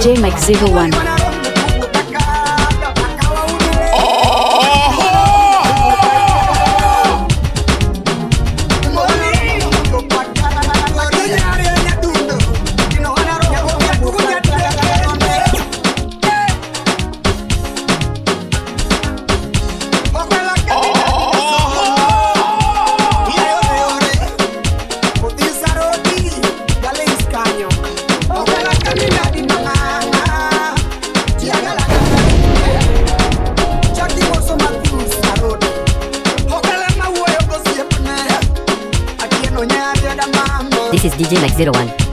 DJ Mike 01. This is DJ Mike 01.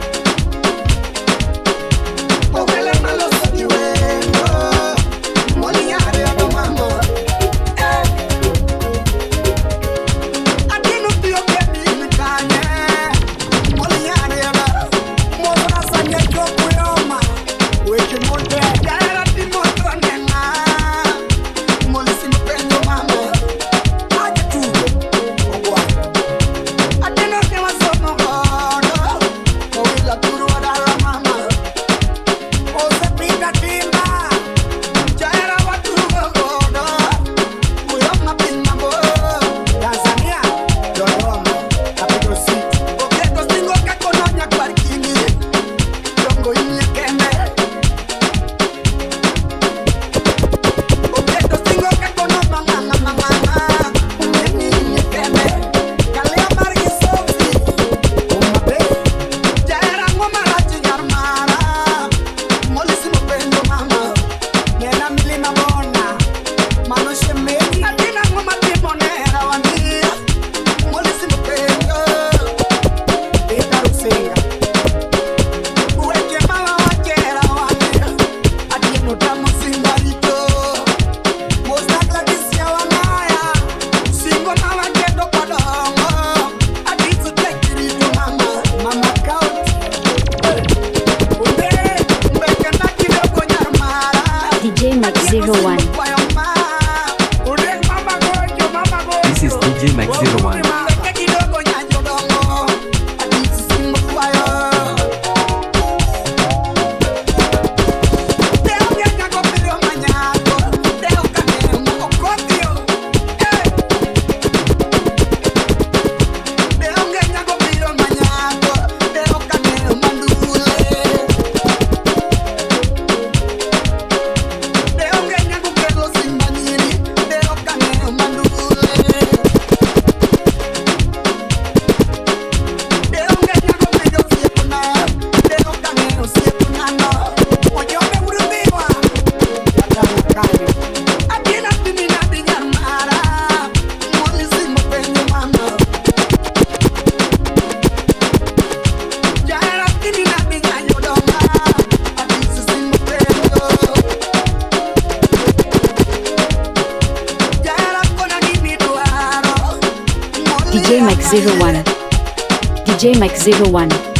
DJ Mike 01. This is DJ Mike 01. DJ Mike 01. DJ Mike 01.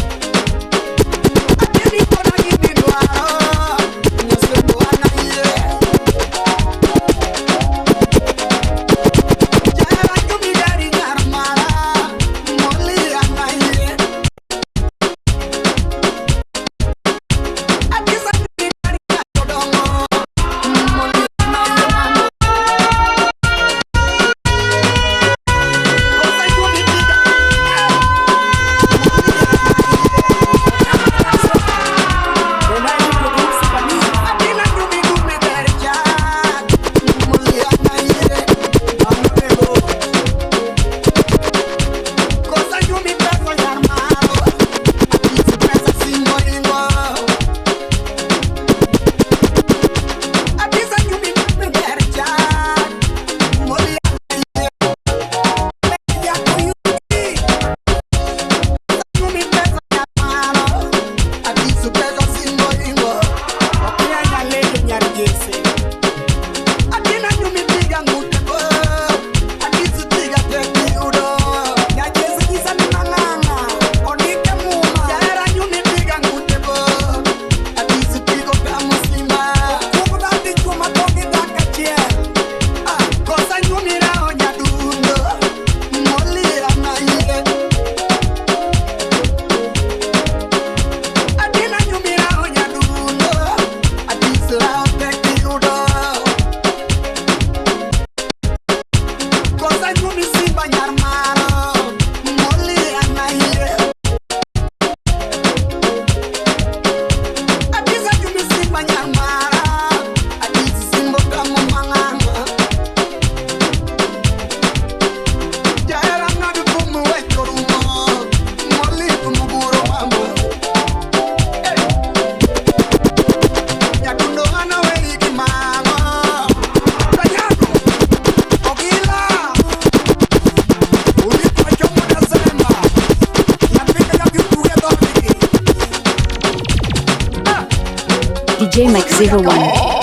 DJ Mike 01.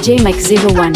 DJ Mike 01.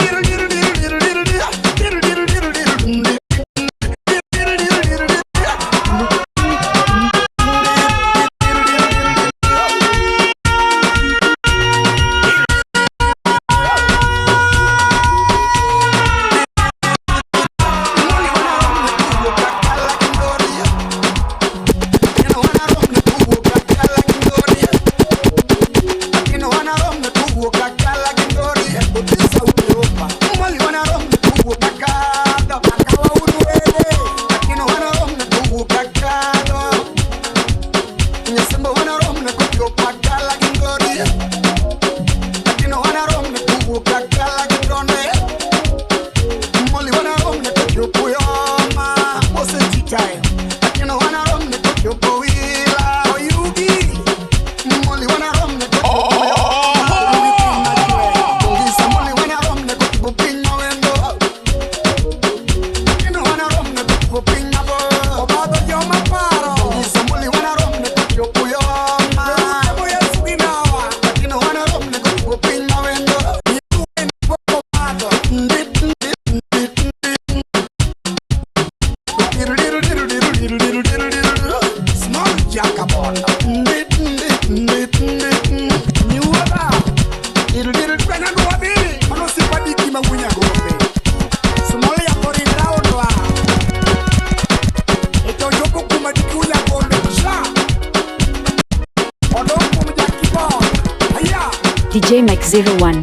DJ Mike 01.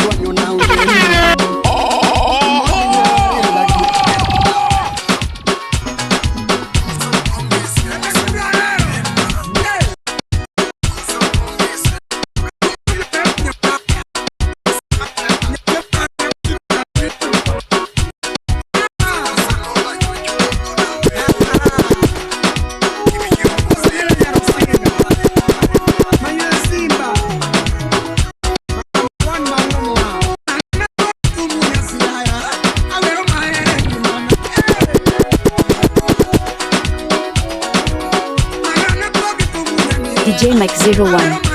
DJ Mike 01. DJ Mike 01.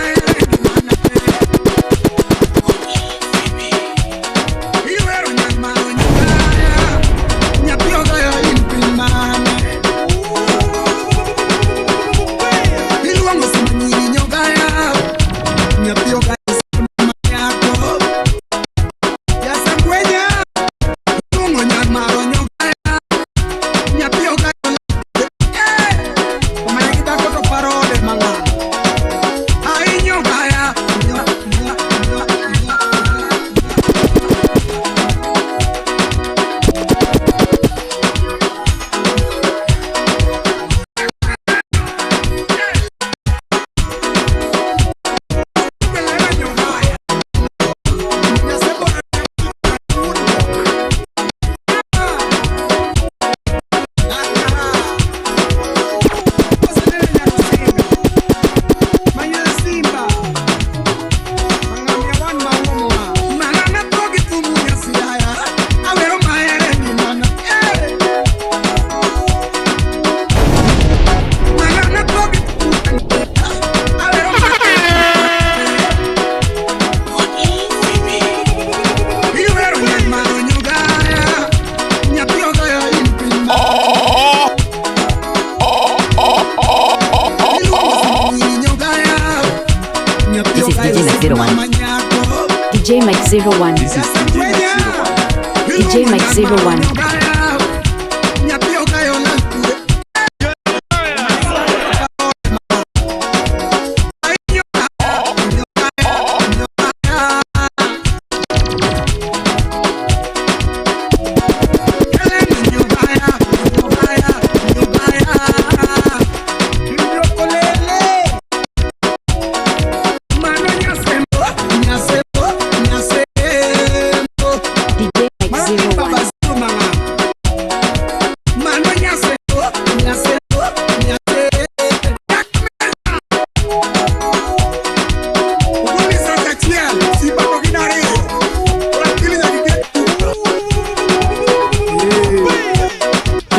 DJ Mike 01. This is DJ Mike 01.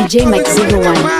DJ Mike 01.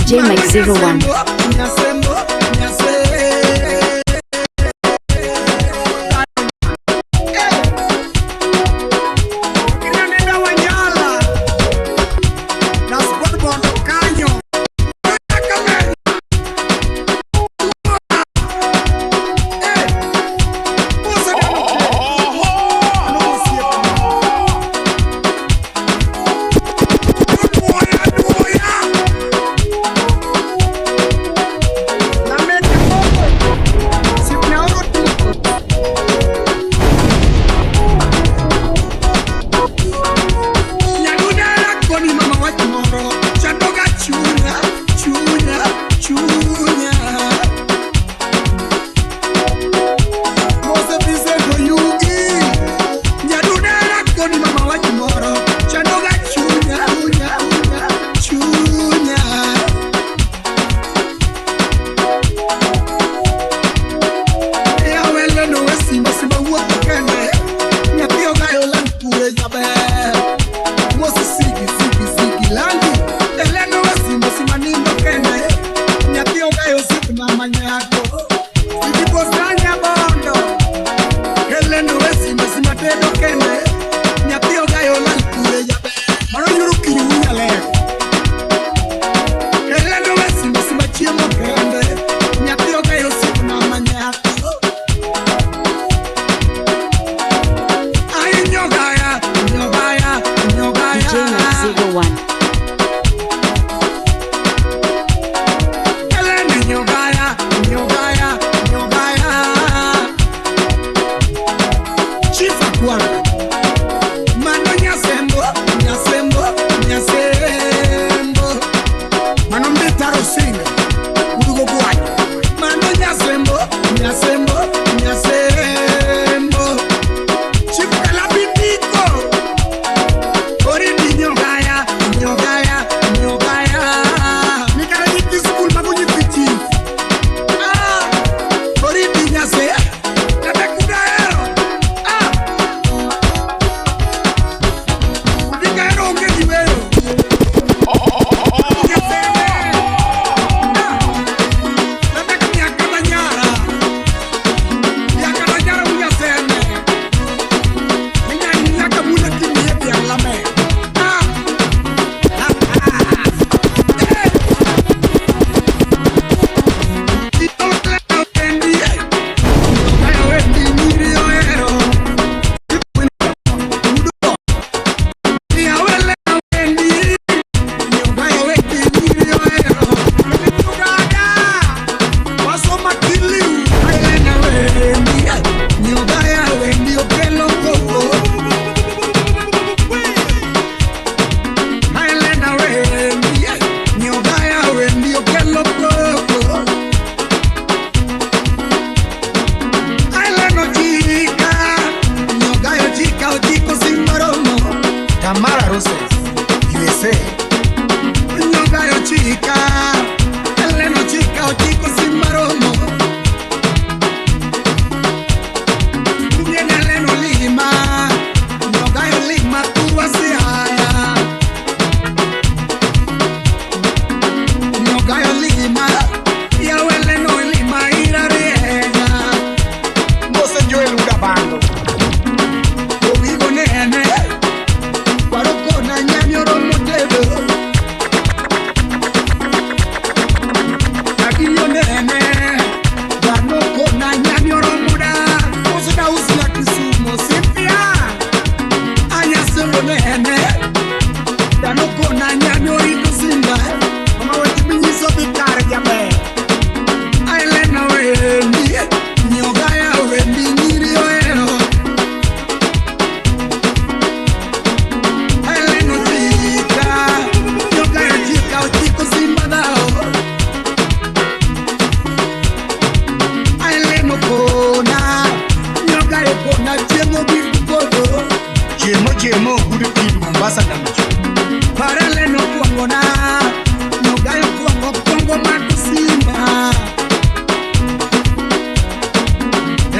DJ Mike 01. DJ Mike 01. pasa namcho. Parale no kuangona, no gayo kuango makusimba.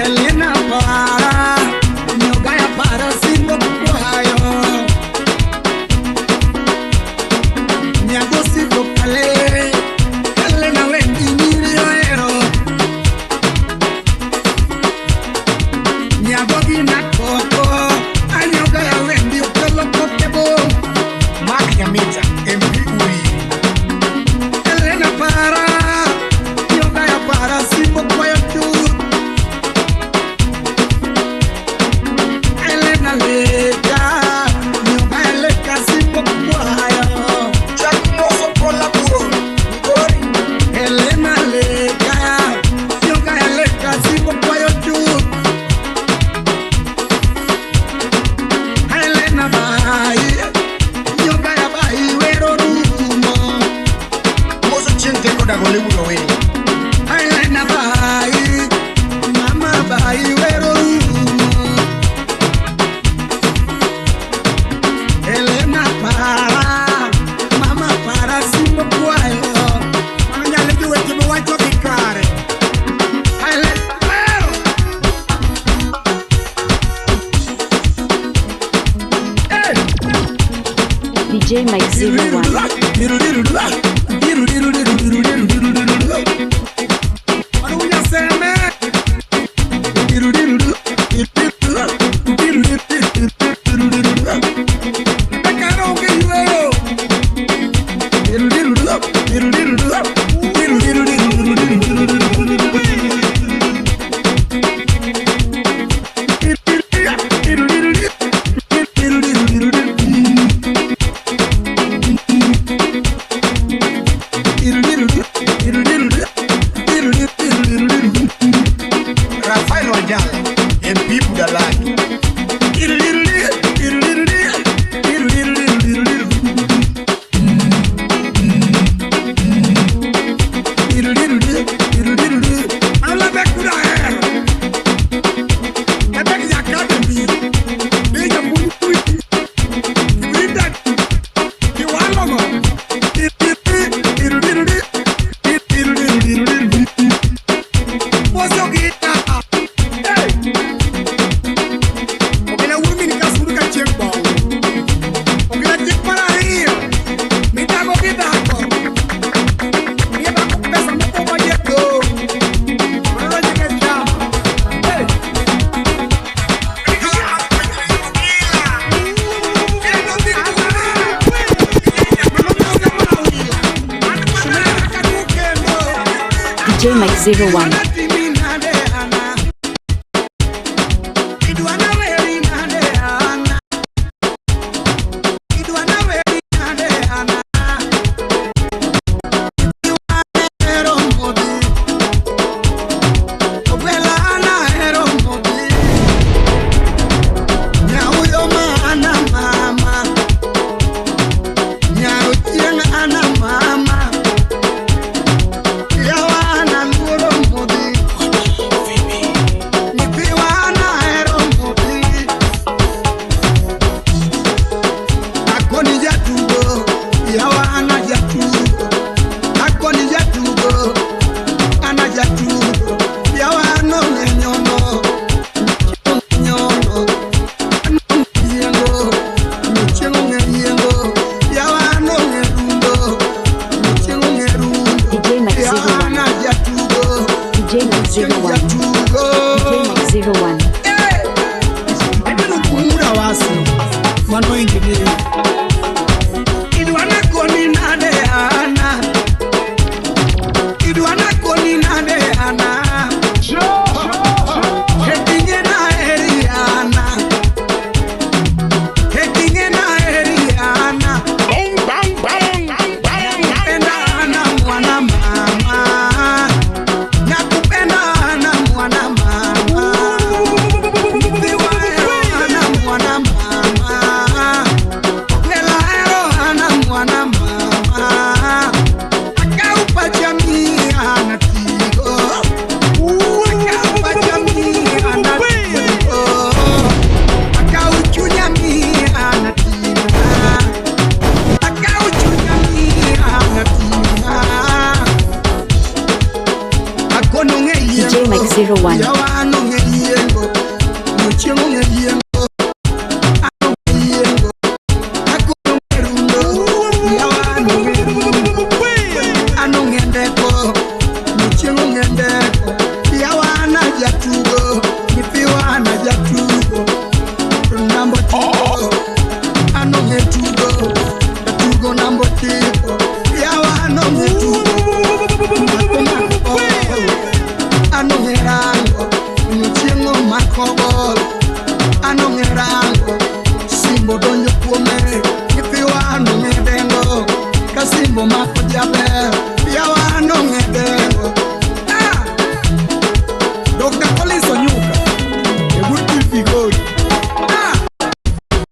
Elena para, no gaya para simbo kuayo. Nyago simbo kale, Elena wendi nirioero. Nyago gina koko, anyo gaya wendi ukelo kokebo. Nyamita, MP Uri. Elena para, yoga ya para, simbo kwa ya tu. Elena leka, yoga ya leka, simbo kwa ya. Jack Moso por la puro. Gori. Elena leka, yoga ya leka, simbo kwa ya tu. Elena bai, yoga ya bai, wero rumo. Moso chente koda gole budo we. Elena bai, mama bai, wero rumo. Elena para, mama para, simbo kwayo. Manya leji weti mo wacho kikare. Elena pero. DJ Mike 01. Rafael Wajala, MP Budalaki. DJ Mike 01. DJ Mike 01. Nakupenda DJ Mike 01. Yawano ngeliengo, muchengo ngeliengo, ano ngeliengo, akono ngerundo, yawano ngerundo, ano ngendeko, muchengo ngendeko, yawana jatugo, nipiwana jatugo, nambo tiko, ano ngetugo, jatugo nambo tiko, yawano ngetugo, anongerango muchengo makobo anongerango simbo donyo kuome ipiwa anongedengo kasimbo mako jabe yawa anongedengo Dr. Collins Onyuka ebuti figori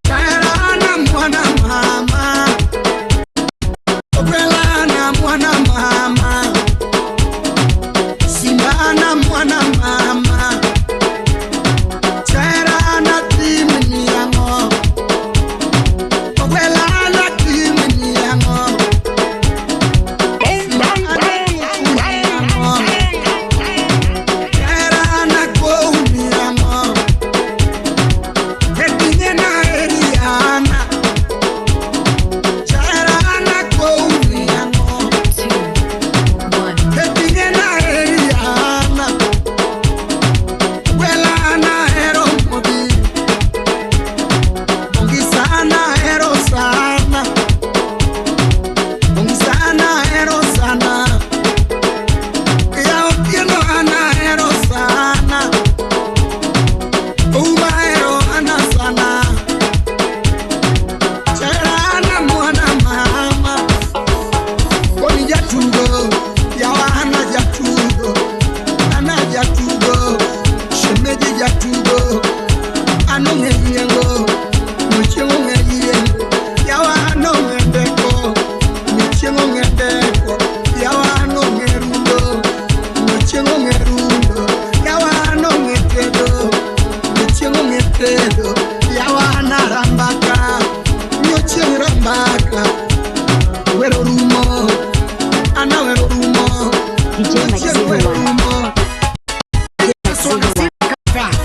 kaerana mwana mama obelana mwana mama Simana mwana mama Chairana timini yango Obelana timini yango Chairana kouni yango Ketinye na eriana Chairana kouni yango 2, 1. Ketinye na eriana Welana ero modi Bongisana ero sana Bongisana ero sana Ya otieno ana ero sana Uma ero ana sana Cherana mwana mama Koni jatugo Yawana jatugo Ana jatugo Shemeji jatugo Ano ngeyengo Muchengo ngeyengo Yawa ano ngendeko Muchengo ngendeko Yawa ano ngerundo Muchengo ngerundo Yawa ano ngetedo Muchengo ngetedo Yawa ana rambaka Muchengo rambaka Wero rumo Ana wero rumo DJ Mike 01. DJ Mike 01.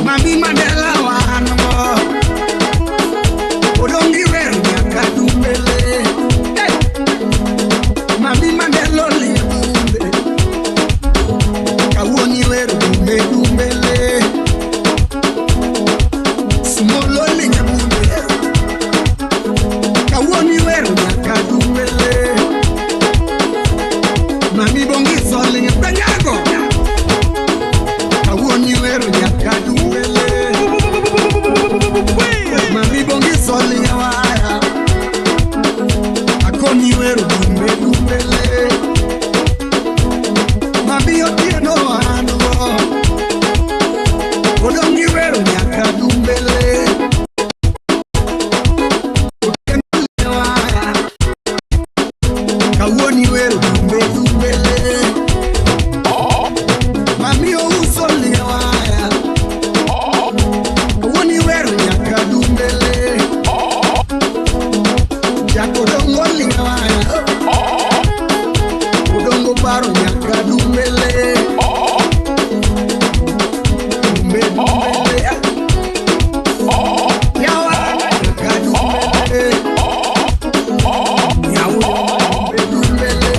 Mami Mandela wano Odongi weru nyaka dumbele Mami Mandela liunde Kawoni weru dumbe dumbele Smolo linyabunde Kawoni weru nyaka dumbele Mami bongi soli nyakanyago Kawoni weru nyaka dumbele Mami bongi soli nyawaya Akoni weru dumbe dumbele Mami otieno ano Odongi weru nyaka dumbele Otieno nyawaya Kawoni weru dumbe dumbele Mami ousoli nyawaya Kawoni weru nyaka dumbele Jako dongo nyawaya Odongo baro nyaka dumbele Dumbe dumbele Yawa nyaka dumbele Yawa dumbe dumbele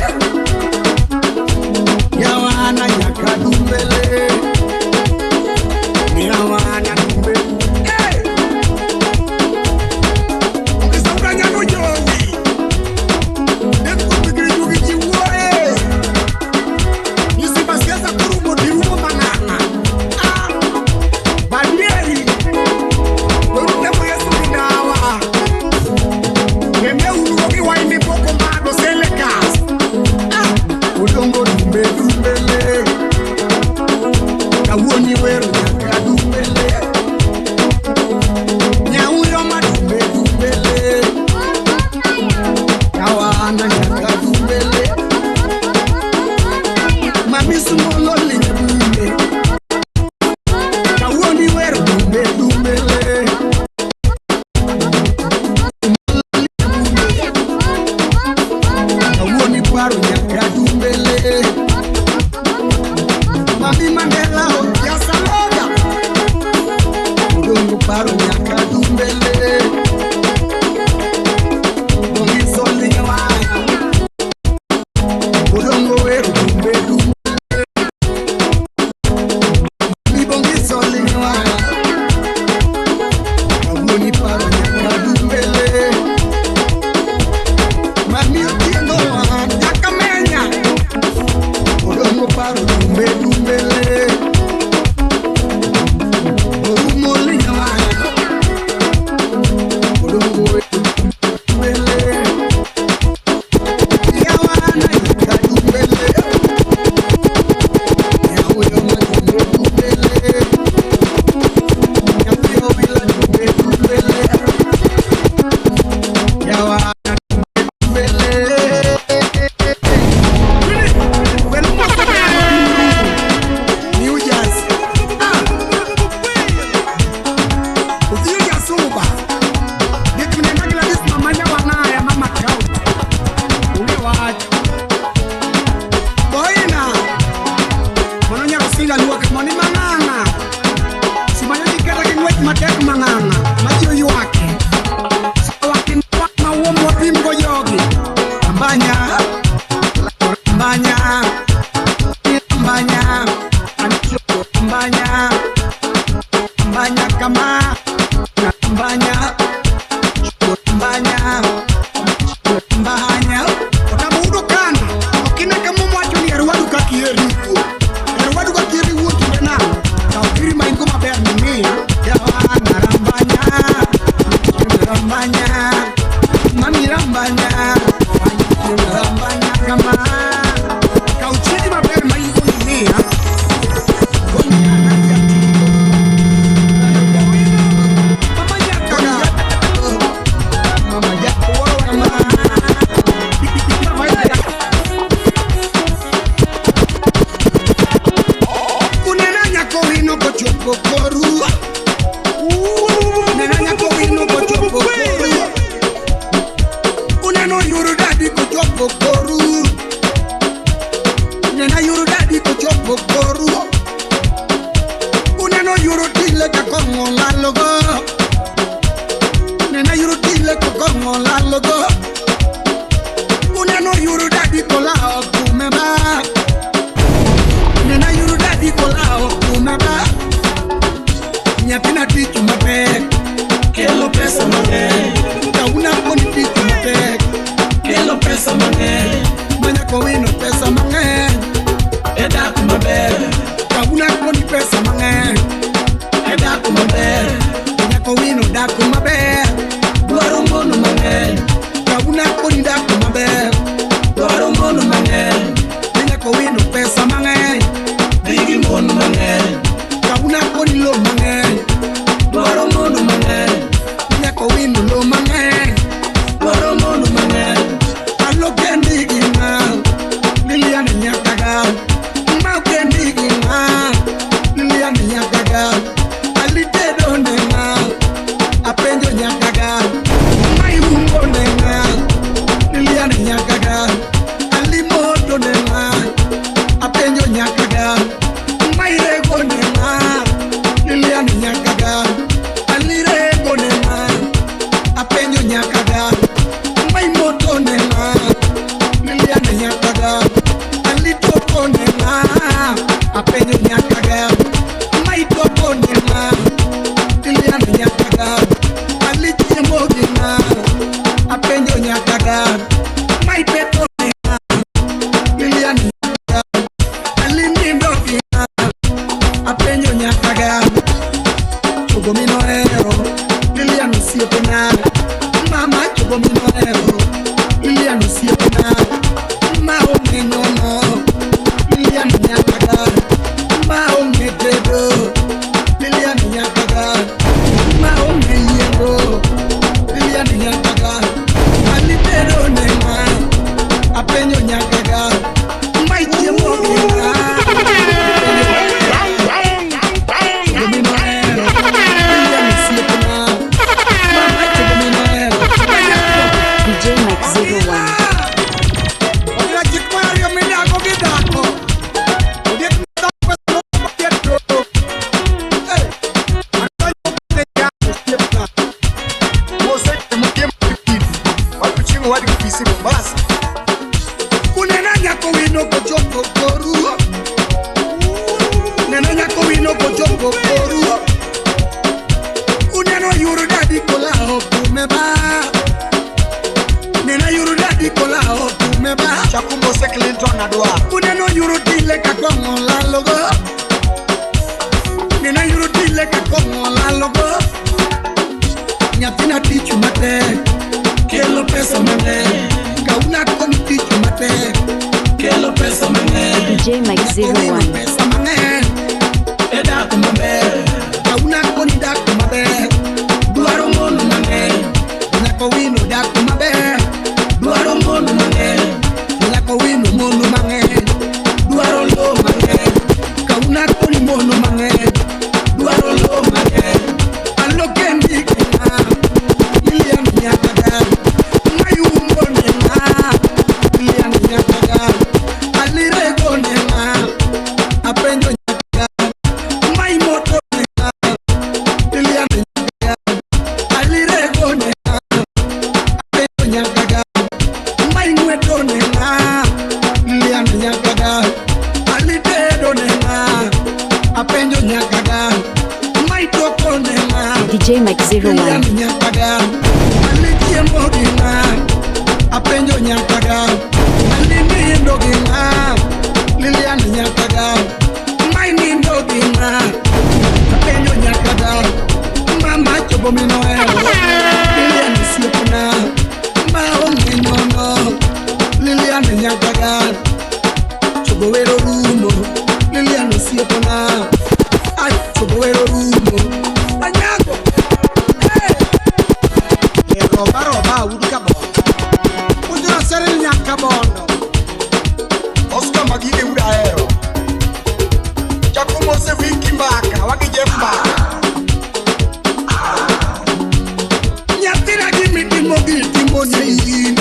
paro nyaka dumbele. Mami Mandela ya saloga. Odongo paro nyaka dumbele. Bongi soli nyawaya. Odongo weru dumbe dumbe. Mi bongi soli nyawaya. Aboni paro nyaka dumbele. Mami otieno nyaka menya. Odongo paro dumbe dumbele. Orumoli nyawaya. Odongo weru dumbele. Yawana nyaka dumbele. Yawe yoma dumbe dumbele. Yawe yobila dumbe dumbele. Yawana Mama, wino go chopo koru. Nena nyako wino go chopo koru. Uneno yuru dadi kola hopu meba. Nena yuru dadi kola hopu meba. Chakumbo se Clinton adwa. Uneno yuru dile kakongo la logo. Nena yuru dile kakongo la logo. Nyatina tichu mate. Kelo pesa mane. Kauna koni tichu mate. Kelo pesa mane. DJ Mike 01. Pesa mane. Eda kumame. Kauna koni da kumabe. Duaro mono mane. Nako wino da kumabe. Duaro mono mane. Nako wino mono mane. Duaro lo mane. Kauna koni mono mane. Duaro lo mane. Alo kendi kena. Milian nyakada. Mayu mbonena. Milian nyakada. Alire konena. Apenjo nyakada. Mai moto nena. Milian nyakada. Alire konena. Apenjo nyakada. Mai mweto nena. Milian nyakada. Alite donena. Apenjo nyakada. Mai toko nena. DJ Mike 01. Nyakaga, alitie mbogina, apenjo nyakaga, alini ndogina, Lilian nyakaga, maini ndogina, apenjo nyakaga, mama chobo minoero, Lilian siopuna, maonge nyono, Lilian nyakaga, chobo wero rumo, Lilian siopuna, ay chobo wero rumo, anyago. Roba uduka bondo. Ujura sere nyaka bondo. Oscar magide udaero. Chakumo se wiki mbaka, wakije mbaka. Nyatina gimi timogini timone yin.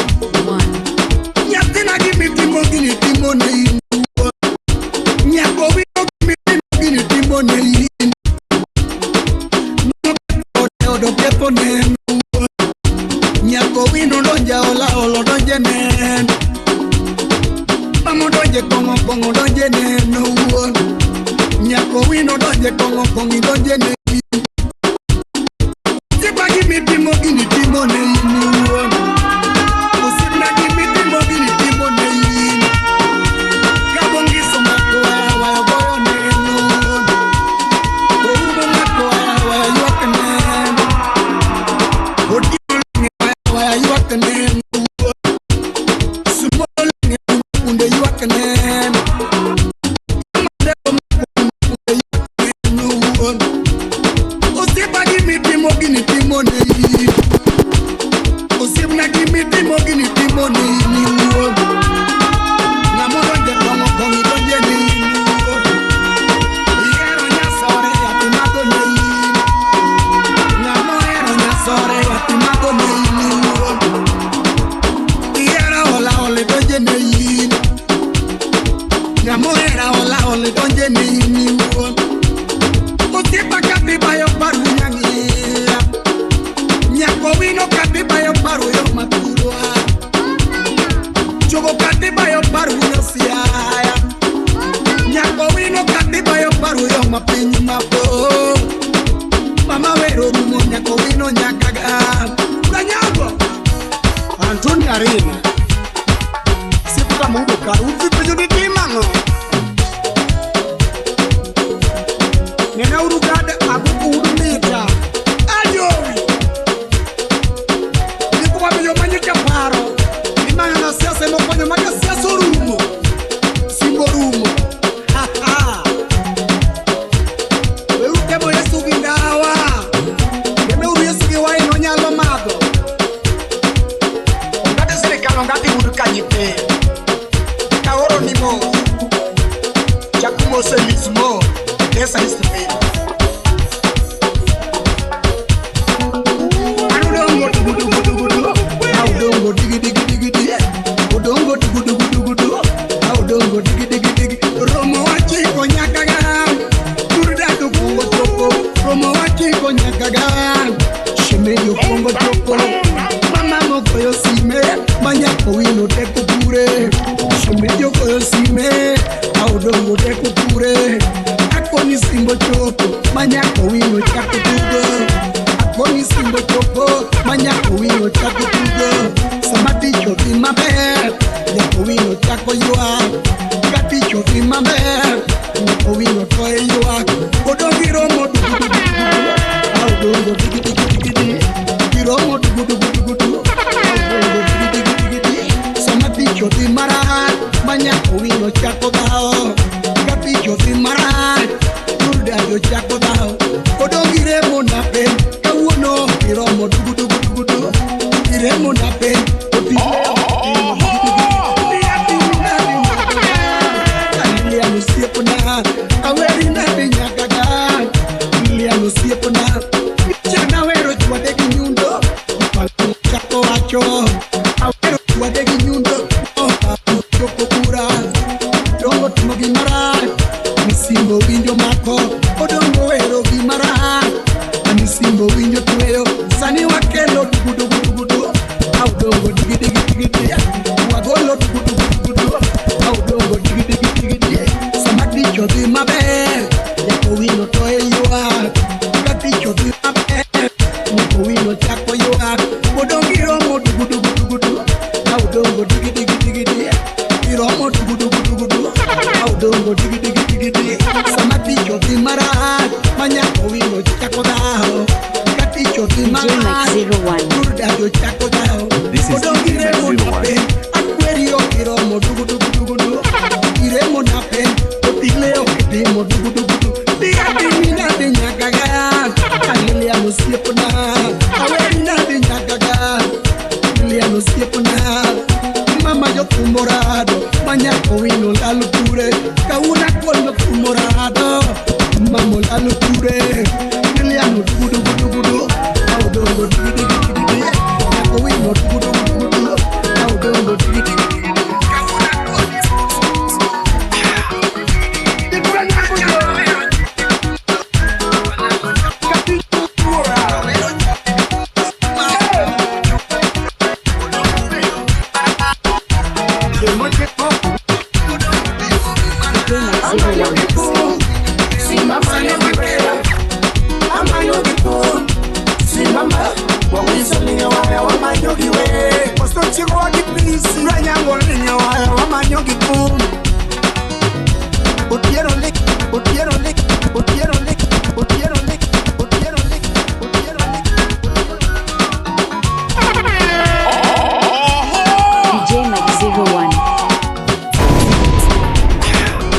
Nyatina gimi timogini timone yin. Nyako wino gimi timone yin. Odo kepo nenu. Nyako wino donja ola olo donje nen. Mamo donje kongo kongo donje nen no one. Nyako wino donje kongo kongo donje nen. Tipa gimi timo gini timo ne no one. Usibna gimi timo gini timo ne yin. Kabongi somako wa goyo nen no one. Oubo mako wa yoke nen. Odi you are the name. Small unde you are the name. Osiba give me timogini timoni. Osibna give me timogini timoni. Namoro de kongo kongi donje ni. Yero nya sore atimago ni. Namoro nya sore atimago ni. Nyamoera ola ole donje ni won. Otipa kati bayo paru nyangi. Nyako wino kati bayo paru yo maturwa. Chogo kati bayo paru yo siaya. Nyako wino kati bayo paru yo mapinyi mapo. Mama wero rumo nyako wino nyakaga. Ulanyago Antoni Arena. Sipuka mungu karuzi pejuni timango. Nena urugade abuku urumita. Ajowi. Nipo wabiyo manyika paro. Nimanga na siasa mokonyo maka siasa rumo. Simbo rumo. Ha ha. Weru kemo yesu gindawa. Keme uru yesu giwa ino nyalo mago. Ngati serikali ngati uduka nyipe. Kaoro nimo. Chakumo se lismo. Esa is the way. goyo sime Audongo deko pure Akoni simbo chopo Manyako wino chako tugo Akoni simbo chopo Manyako wino chako tugo Samati chofi maber Yako wino chako yua Gati chofi maber Yako wino toye yua Odongi romo dugu Audongo digi digi digi digi Giromo dugu dugu dugu dugu Audongo digi digi digi digi Samati chofi marar Manyako wino chako dao Gati chofi marar Yo chako dao Odongi remo na pen Kawuno Giromo dugu dugu dugu dugu Giremo na pen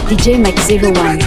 DJ Mike 01.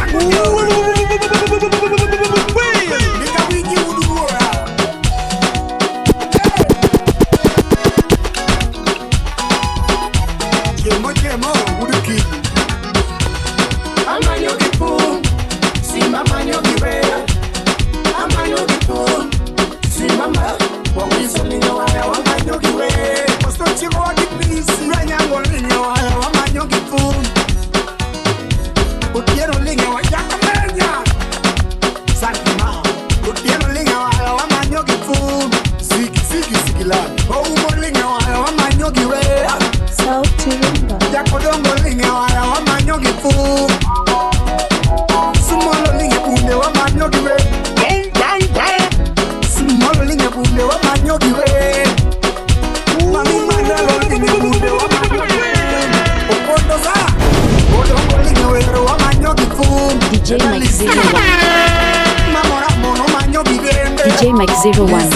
DJ Mike 01.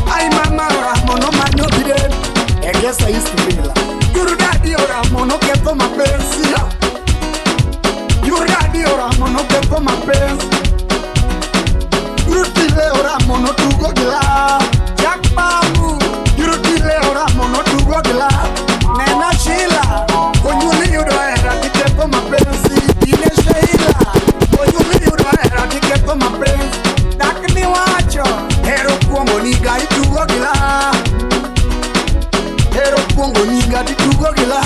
I mama mono manyo bide. I guess I used to be like Your daddy ora mono che fa ma pensi. Your daddy ora mono che fa ma pensi. Rutile ora mono tu go gila. Jack Babu. Rutile ora mono tu go gila. Nena Sheila. Konyuli ora era di che fa ma pensi. Ine Sheila. Konyuli ora era di che fa ma pensi. Dakni wacho. Hero kuongo ni gai tu go gila. Hero pongo niga di tugo gila.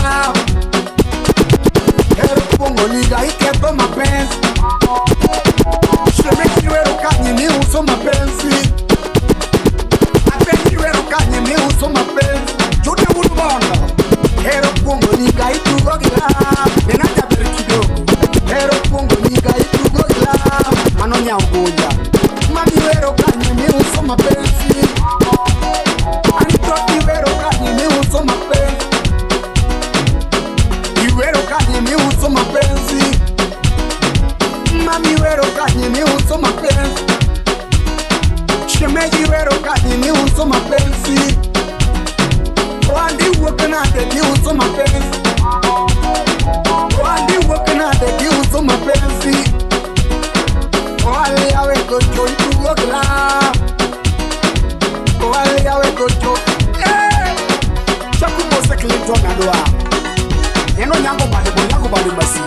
Hero pongo niga iketo mapenzi. Shemeki wero kanye ni uso mapenzi. Apenzi wero kanye ni uso mapenzi. Jute ulu bono. Hero pongo niga itugo gila. body must see.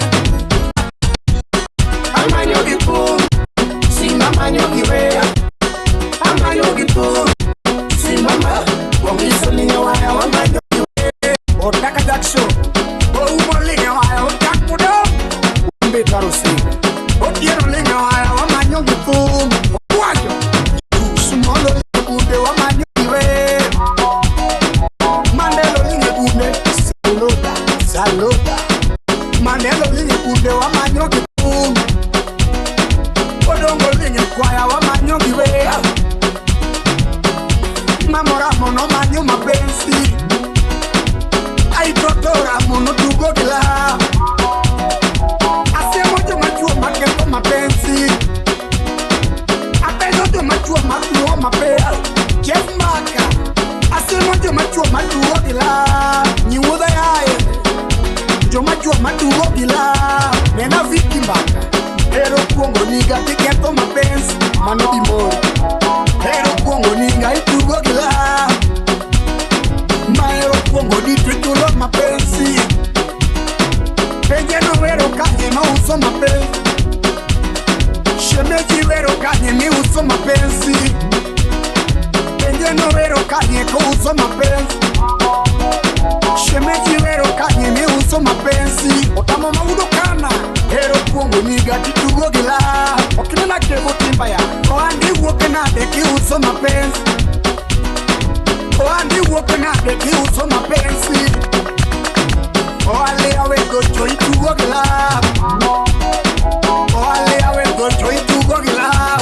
Amanyogipo, Simba Manyogiwe, Amanyogipo, Simba, Wangisolinga Waya, Wamanyogiwe, Otaka Jack Show, Omolinga Waya, Otakudo, Mbetarosi, Otierolinga Waya, Wamanyogipo, Wajo, Sumolo Lingude, Wamanyogiwe, Mandelo Lingude, Saluda, Mandelo Lingude, Wamanyogipo. Odongo linye kwaya wa manyogiwe. Mamora mono manyo mapenzi. Aitotora mono tugogela. Ase mojo machuo makeko mapenzi. Apezo jo machuo machuo mapea. Jeff Maka. Ase mojo machuo matugogela. Nyiwuda yae. Jo machuo matugogela. Nena Viki Mbaka. Hero kuongo niga tiketo mapenzi mano dimori. Hero kuongo niga itugo gila. Mahero kuongo nituitulo mapenzi. Penye no wero kanye no uso mapenzi. Shemeji wero kanye ni uso mapenzi. Penye no wero kanye ko uso mapenzi. Shemeji wero kanye ni uso mapenzi. Otamo maudo kana. Hero kuongo niga titugo gila. Okinena kebo timbaya. Oandi wokena deki uso mapenzi. Oandi wokena deki uso mapenzi. Oale awe gocho itugo gila. Oale awe gocho itugo gila.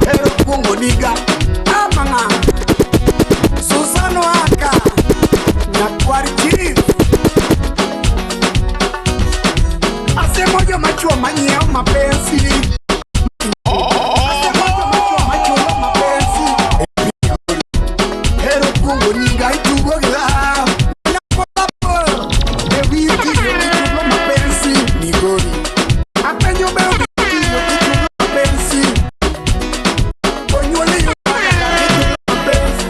Hero kuongo niga amanga. Susano aka Nyakwari chief. Ase mojo machua manyeo mapenzi. Ase mojo machua machua mapenzi. Hero kungo niga itugo gila. Napopo Ewi itugo mapenzi. Nigori Apenyo beo itugo mapenzi. Onyole itugo mapenzi.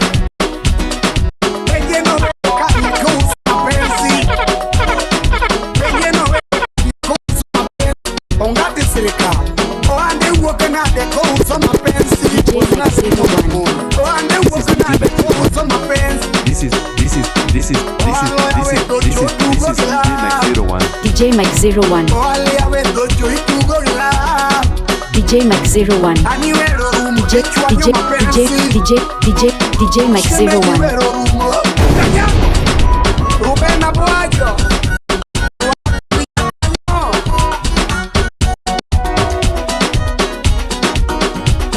Penye no kani kusa mapenzi. Penye no Ongati sirika Oande uokena deko uso mapenzi. Oande uokena deko uso mapenzi. This is DJ Mike 01. Oale awe dojo itugo gila. DJ Mike 01. Aniwero rumo DJ Mike 01. Aniwero rumo Rubena Boajo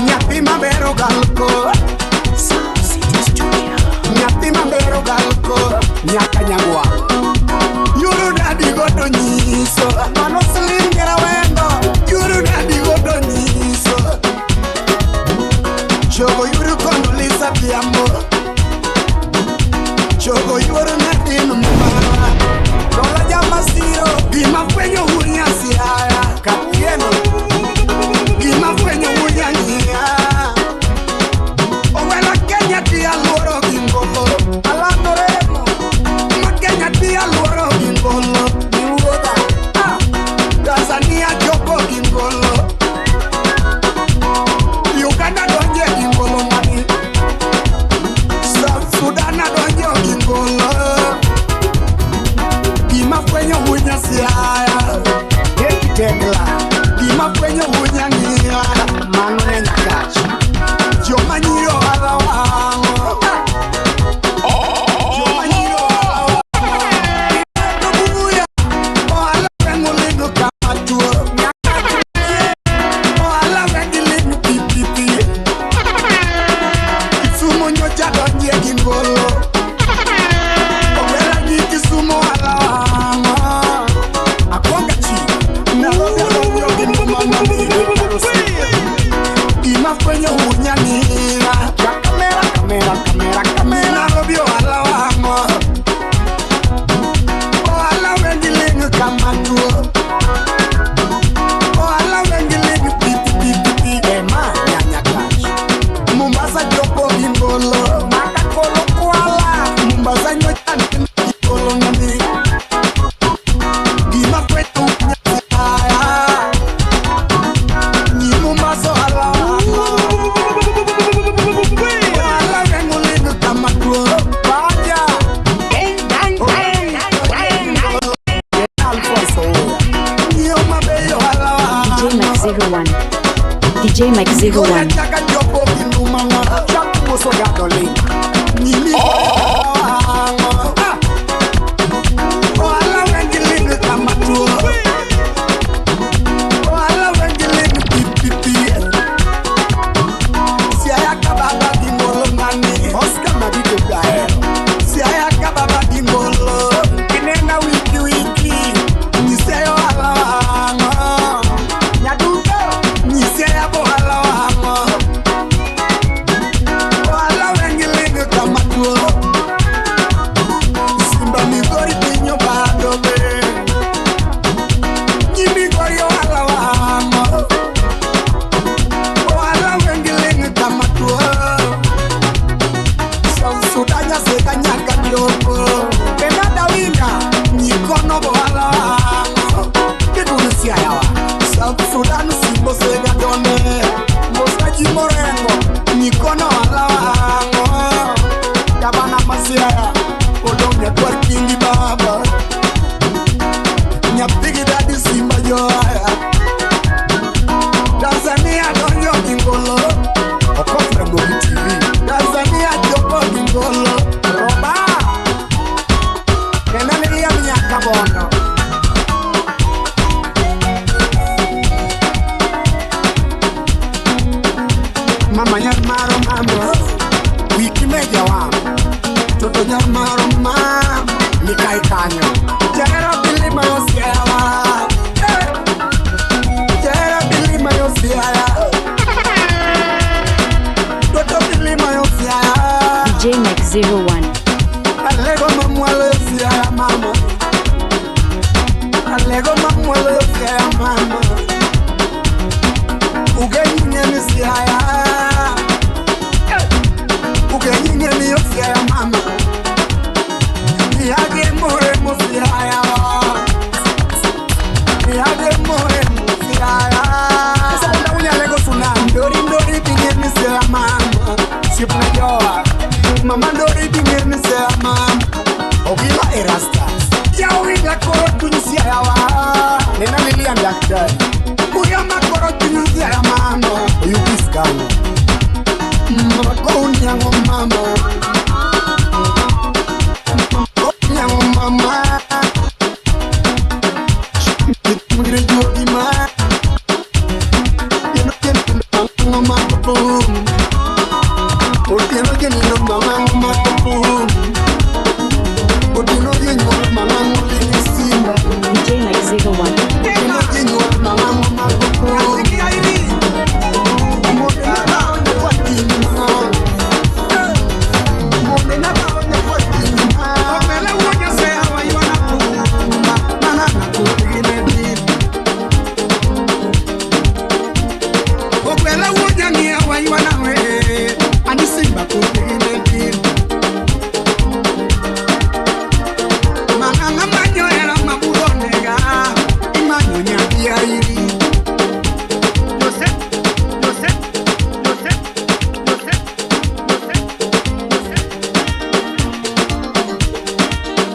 Nyapima bero galko Nyapima bero galko Nyakanyagwa Yuru dadi godo nyiso Mano silingera wendo Yuru dadi godo nyiso Chogo yuru kono lisa tiamo Chogo yuru nadino mumara Rola jama siro Gima kwenyo hunya siaya Kapieno Gima kwenyo hunya nia Owela Kenya tia luoro gingolo Alando remo Ma Kenya tia luoro gingolo Niuoda Tanzania joko gingolo Uganda donje gingolo mani South Sudan donje gingolo Gima kwenye hunya siaya Tekla Gima kwenye hunya nia Manu nenya kachi Joma nyiro ala wango Joma nyiro ala wango Nubuya Oala wengu lingu kama tuo Oala wengi lingu pipipi Kisumu nyocha donje gingolo Owela nyi kisumu ala wango Akwanga chi Nalobi alonyo gingu mama mire Gima kwenye unyanyira Kamera Nalobi ala wango Oala wengi lingu kama tuo Oala wengi lingu pipipi Ema nyanya kachi Mombasa jopo gingolo Makakolo kuala Mombasa nyocha gingolo nani DJ Mike 01. DJ Mike 01. Alego mamwalesia mama. Alego mamwalesia mama. Ugenyinye misiaya. Ugenyinye misiaya mama. Yage more musiaya. Yage more musiaya. Sasa unya lego suna ndori pinye misiaya mama. Sipna joa. Mama ndori pinye misiaya mama. Ogila erasta. Ya uiga koro tunisia yawa. Nena lilia daktari. Uya makoro tunisia ya mama. Uyukiskano. Mama konyango mama. Konyango mama. Mugire jogi ma. Yeno kenu mama boom. Yeno kenu mama boom. DJ Mike 01.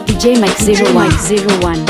DJ Mike 01.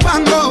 Pango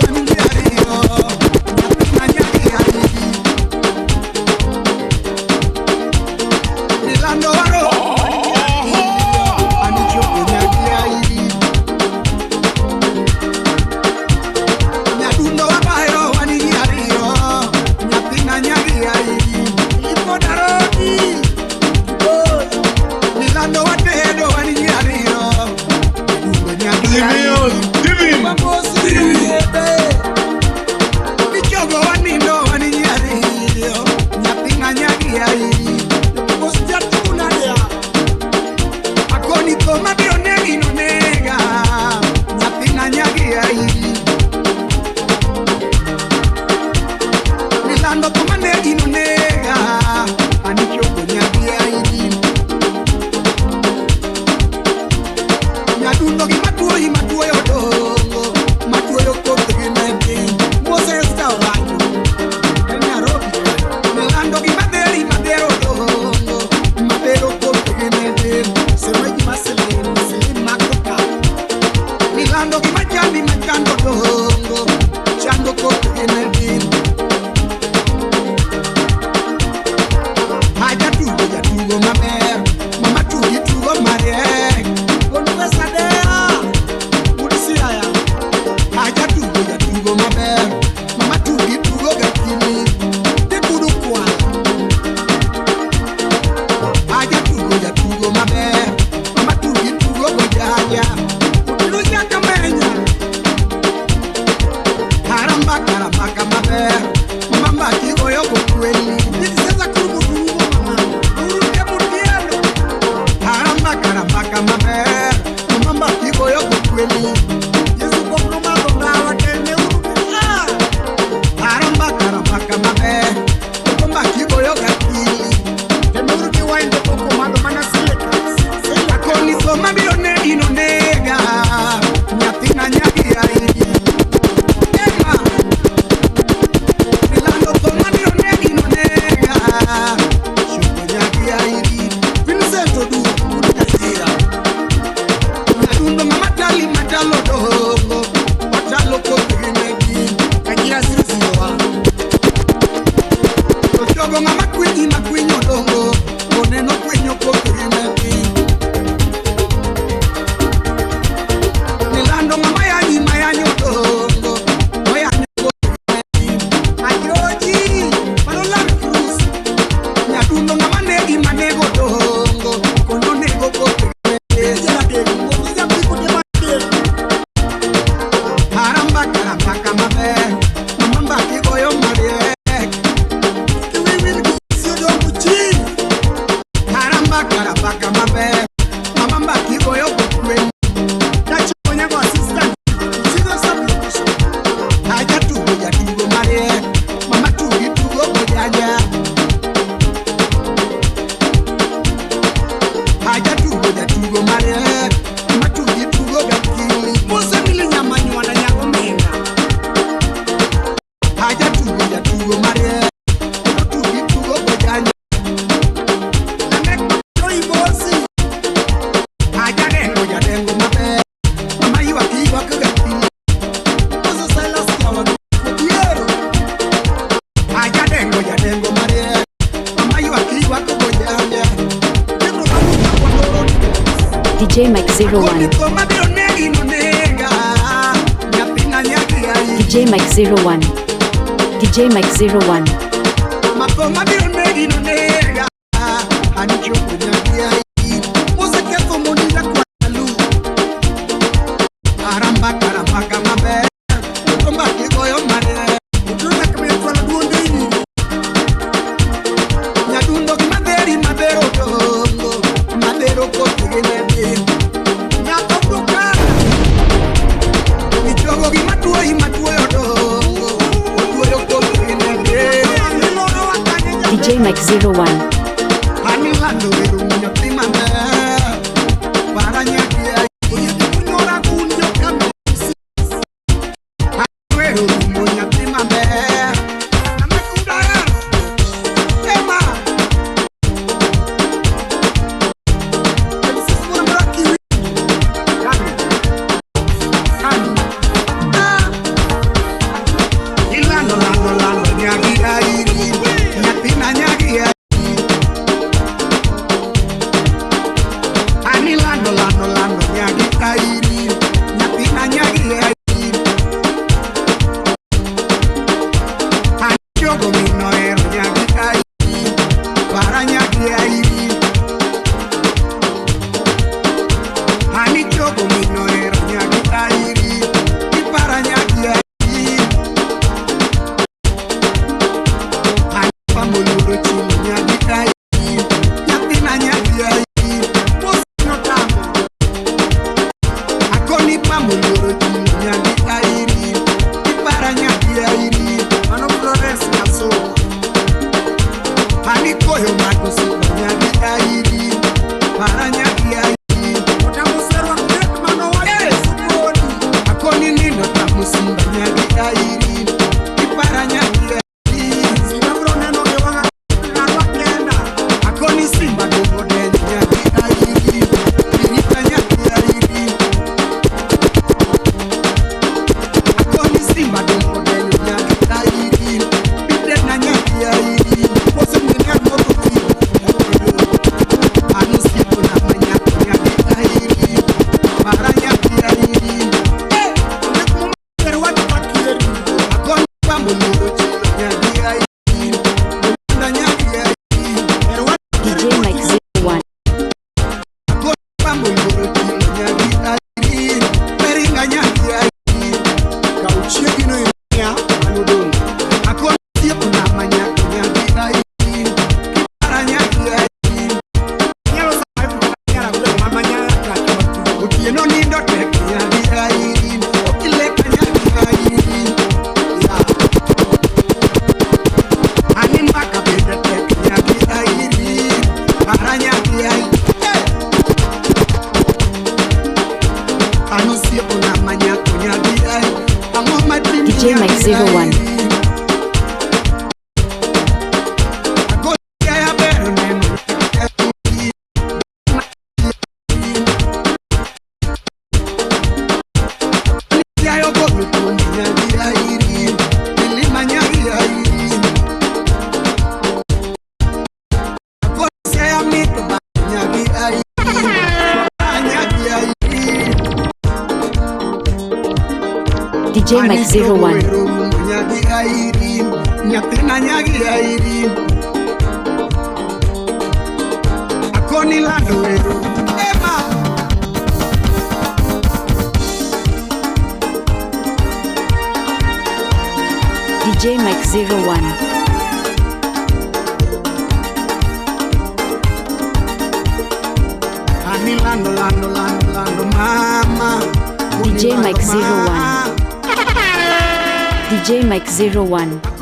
karambaka maber mama kigoyo kokweli nikiseza kurumu mama urute mutiano karambaka maber mama kigoyo kokweli Yesu kwa mama ngawa tene urumia karambaka maber mama kigoyo kakili tene urute waende koko mando mana seleka akoni soma bione inonega nyatina nyagi ai DJ Mike 01. DJ Mike 01. DJ Mike 01. DJ Mike 01. DJ Mike 01. DJ Mike 01. DJ Mike 01. Lando, mama. DJ Mike 01. DJ Mike 01.